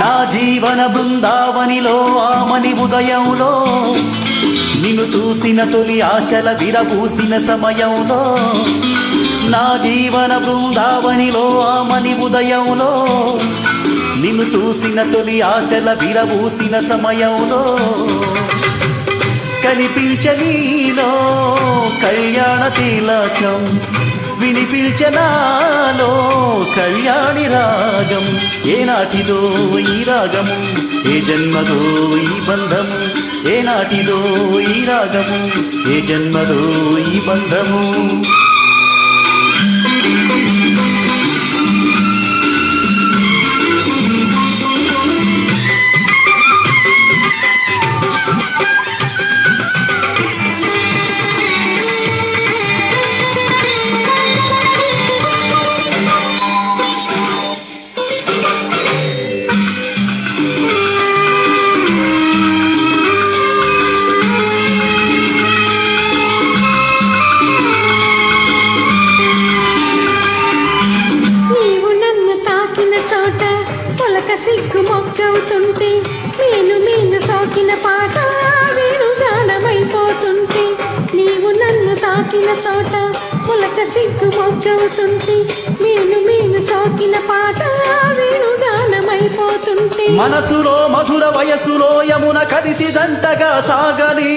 నా జీవన బృందావనిలో ఆమని ఉదయంలో నిన్ను చూసిన తొలి ఆశల విరబూసిన సమయంలో, నా జీవన బృందావనిలో ఆమని ఉదయంలో నిన్ను చూసిన తొలి ఆశల విరబూసిన సమయంలో, కనిపించనీలో కళ్యాణ తిలకం, వినిపించనాలో కళ్యాణి రాగం. ఏనాటిదో ఈ రాగము, ఏ జన్మదో ఈ బంధము, ఏనాటిదో ఈ రాగము, ఏ జన్మదో ఈ బంధము. సిగ్గు మొగ్గవుతుంటే నేను సాకిన పాట వేణుగానమైపోతుంటే, నీవు నన్ను తాకిన చోట మొలక సిగ్గు మొగ్గవుతుంటే నేను సాకిన పాట వేణుగానమైపోతుంటే, మనసులో మధుర వయసులో యమున కలిసి జంటగా సాగని,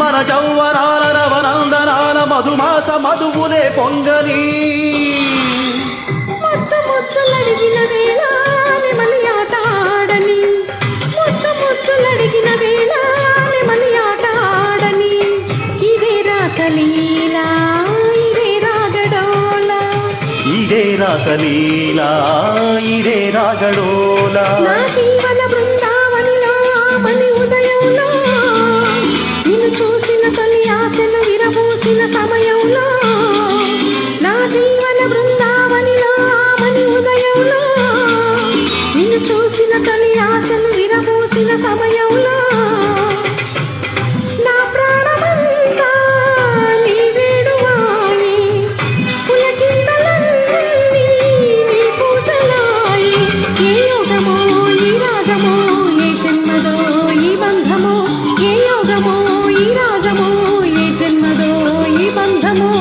మన జౌవనాల నవనందనాల మధుమాస మధువులే పొంగని, ముద్దులడిగిన వేళ నెమలి ఆట ఆడని, ముద్దులడిగిన వేళ నెమలి ఆట ఆడని, ఇదే రాసలీలా ఇదే రాగడోలా, ఇదే రాసలీలా ఇదే రాగడోలా. నా జీవన బృందావనిలో ఆమని ఉదయంలో నిన్ను చూసిన తొలి ఆశలు విరబూసిన సమయంలో, నా జీవన బృందావనిలో ఆమని ఉదయంలో నిన్ను చూసిన తొలి ఆశలు విరబూసిన సమయంలో, నా ప్రాణమంతా నీ వేడువాయి, పులకింతలన్నీ నీ పూజలాయి. ఏ యోగమో ఈ రాగమో, ఏ జన్మదో ఈ బంధమో, ఏ యోగమో ఈ రాగమో, ఏ జన్మదో ఈ బంధమో.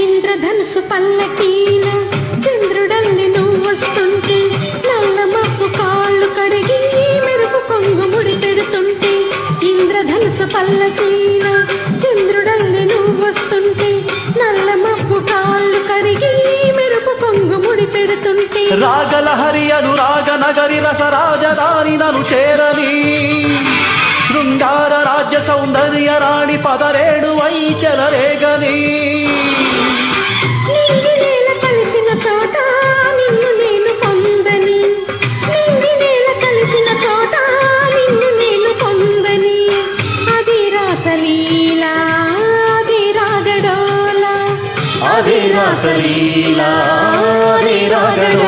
ఇంద్రధనుసు పల్లకీల చంద్రుడల్లి నువ్వు వస్తుంటే, నల్ల మబ్బు కాళ్ళు కడిగి మెరుపు కొంగు ముడి పెడుతుంటే, ఇంద్రధనుసు పల్లకీల చంద్రుడల్లి నువ్వు వస్తుంటే, నల్ల మబ్బు కాళ్ళు కడిగి మెరుపు కొంగు ముడి పెడుతుంటే, రాగలహరి అనురాగ నగరి రస రాజధాని నను చేరని, శృంగార రాజ్య సౌందర్య రాణి పదరేడు వై చెలరేగని, నింగినేల కలిసిన చోట నిన్ను నేను పొందని, నింగినేల కలిసిన చోట నిన్ను నేను పొందని, అది రాసలీలా అది రాగడోలా, అదే రాసలీలా అదే రాగడోలా.